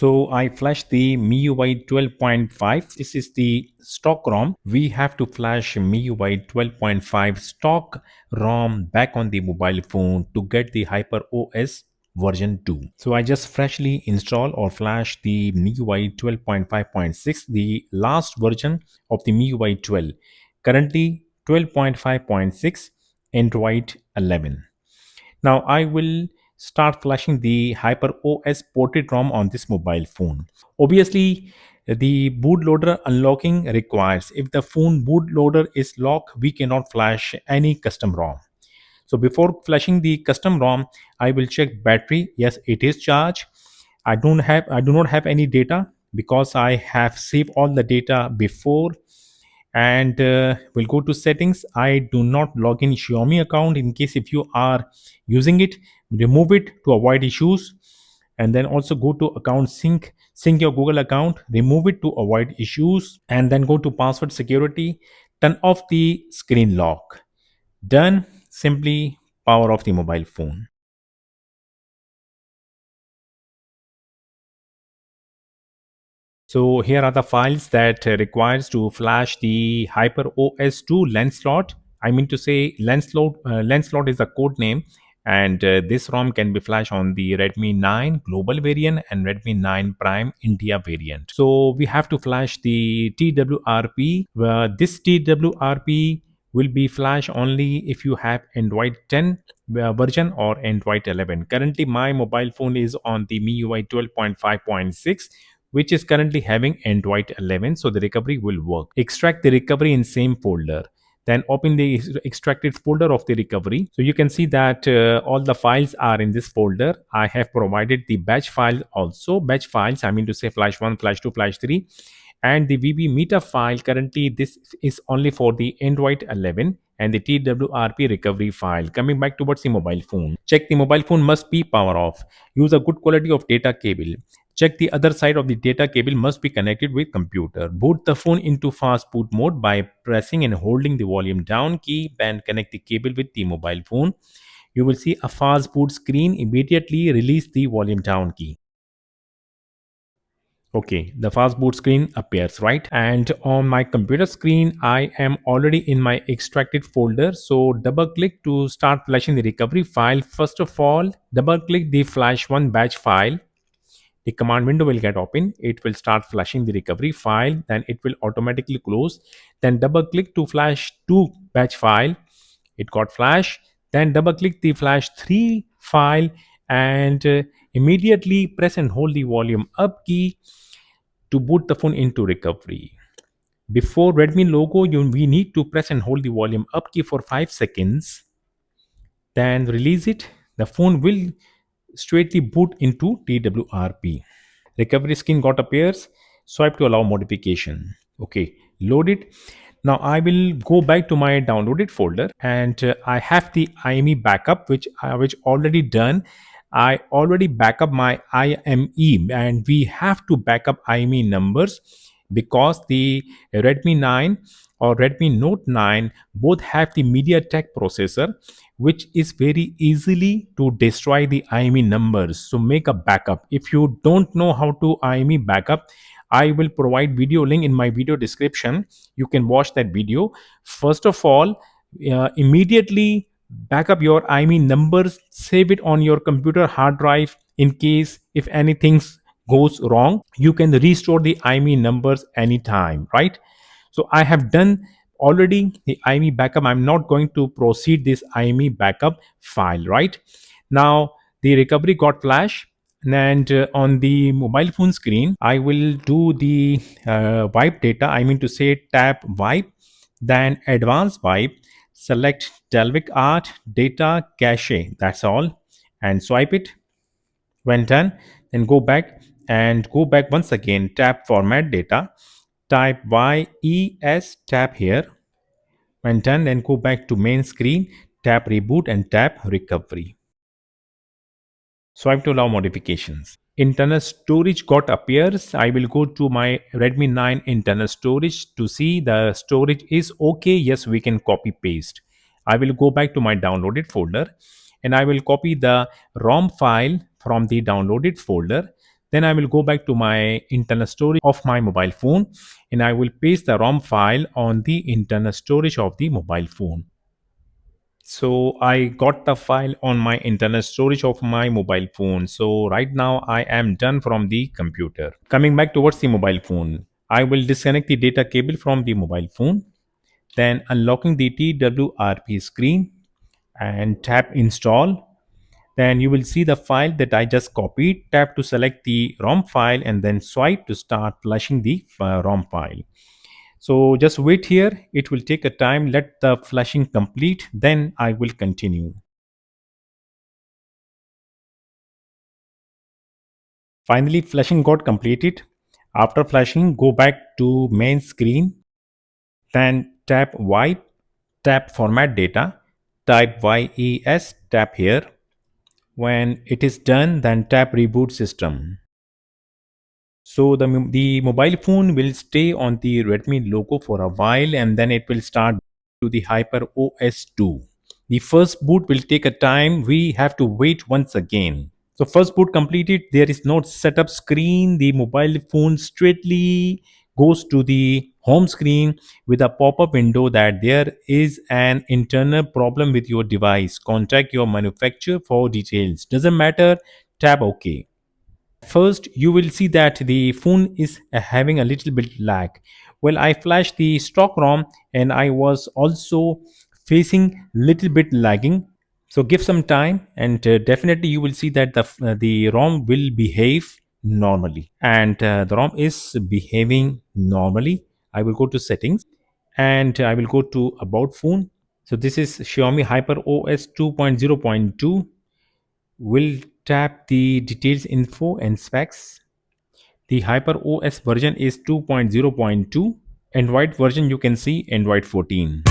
So I flashed the Miui 12.5. This is the stock ROM. We have to flash Miui 12.5 stock ROM back on the mobile phone to get the HyperOS version 2. So I just freshly installed or flashed the Miui 12.5.6, the last version of the Miui 12. Currently 12.5.6, Android 11. Now I will start flashing the HyperOS ported ROM on this mobile phone. Obviously, the bootloader unlocking requires if the phone bootloader is locked, we cannot flash any custom ROM. So before flashing the custom ROM, I will check battery. Yes, it is charged. I do not have any data because I have saved all the data before. And we'll go to settings. I do not log in Xiaomi account. In case if you are using it, remove it to avoid issues. And then also go to account sync your Google account, remove it to avoid issues, and then go to password security, turn off the screen lock. Done. Simply power off the mobile phone. So here are the files that requires to flash the HyperOS to Lancelot. I mean to say Lancelot. Lancelot is a code name, and this ROM can be flashed on the Redmi 9 global variant and Redmi 9 Prime India variant. So we have to flash the TWRP. This TWRP will be flash only if you have Android 10 version or Android 11. Currently, my mobile phone is on the MIUI 12.5.6, which is currently having Android 11, so the recovery will work. Extract the recovery in same folder. Then open the extracted folder of the recovery. So you can see that all the files are in this folder. I have provided the batch file also. Batch files, I mean to say flash 1, flash 2, flash 3. And the VB meter file, currently this is only for the Android 11, and the TWRP recovery file. Coming back towards the mobile phone. Check the mobile phone must be power off. Use a good quality of data cable. Check the other side of the data cable must be connected with computer. Boot the phone into fast boot mode by pressing and holding the volume down key and connect the cable with the mobile phone. You will see a fast boot screen. Immediately release the volume down key. Okay, the fast boot screen appears, right? And on my computer screen, I am already in my extracted folder. So double click to start flashing the recovery file. First of all, double click the flash one batch file. The command window will get open. It will start flashing the recovery file. Then it will automatically close. Then double click to flash 2 batch file. It got flash. Then double click the flash 3 file, and immediately press and hold the volume up key to boot the phone into recovery. Before Redmi logo, we need to press and hold the volume up key for 5 seconds. Then release it. The phone will straightly boot into TWRP. Recovery screen got appears. Swipe to allow modification. Okay, load it. Now I will go back to my downloaded folder, and I have the IME backup which already done. I already backup my IME, and we have to backup IME numbers because the Redmi 9 or Redmi Note 9 both have the MediaTek processor, which is very easily to destroy the IME numbers. So make a backup. If you don't know how to IME backup, I will provide video link in my video description. You can watch that video. First of all, immediately back up your IME numbers, save it on your computer hard drive. In case if anything goes wrong, you can restore the IME numbers anytime, right? So I have done already the IME backup. I'm not going to proceed this IME backup file, right? Now the recovery got flash, and on the mobile phone screen, I will do the wipe data. I mean to say tap wipe, then advanced wipe, select Dalvik art, data, cache. That's all, and swipe it. When done, then go back and go back once again, tap format data, type YES, tap here. When done, then go back to main screen, tap reboot and tap recovery. Swipe to allow modifications. Internal storage got appears. I will go to my Redmi 9 internal storage to see the storage is okay. Yes, we can copy paste. I will go back to my downloaded folder, and I will copy the ROM file from the downloaded folder. Then I will go back to my internal storage of my mobile phone and I will paste the ROM file on the internal storage of the mobile phone. So I got the file on my internal storage of my mobile phone. So right now I am done from the computer. Coming back towards the mobile phone, I will disconnect the data cable from the mobile phone, then unlocking the TWRP screen and tap install. Then you will see the file that I just copied. Tap to select the ROM file and then swipe to start flushing the ROM file. So just wait here. It will take a time. Let the flushing complete. Then I will continue. Finally, flushing got completed. After flushing, go back to main screen. Then tap wipe. Tap format data. Type YES. Tap here. When it is done, then tap reboot system. So the mobile phone will stay on the Redmi logo for a while and then it will start to the HyperOS 2. The first boot will take a time. We have to wait once again. So first boot completed, there is no setup screen. The mobile phone straightly goes to the home screen with a pop-up window that there is an internal problem with your device. Contact your manufacturer for details. Doesn't matter. Tap OK. First you will see that the phone is having a little bit lag. Well, I flashed the stock ROM and I was also facing little bit lagging. So give some time and definitely you will see that the ROM will behave normally, and the ROM is behaving normally. I will go to settings and I will go to about phone. So this is Xiaomi HyperOS 2.0.2. We'll tap the details info and specs. The HyperOS version is 2.0.2. Android version you can see Android 14.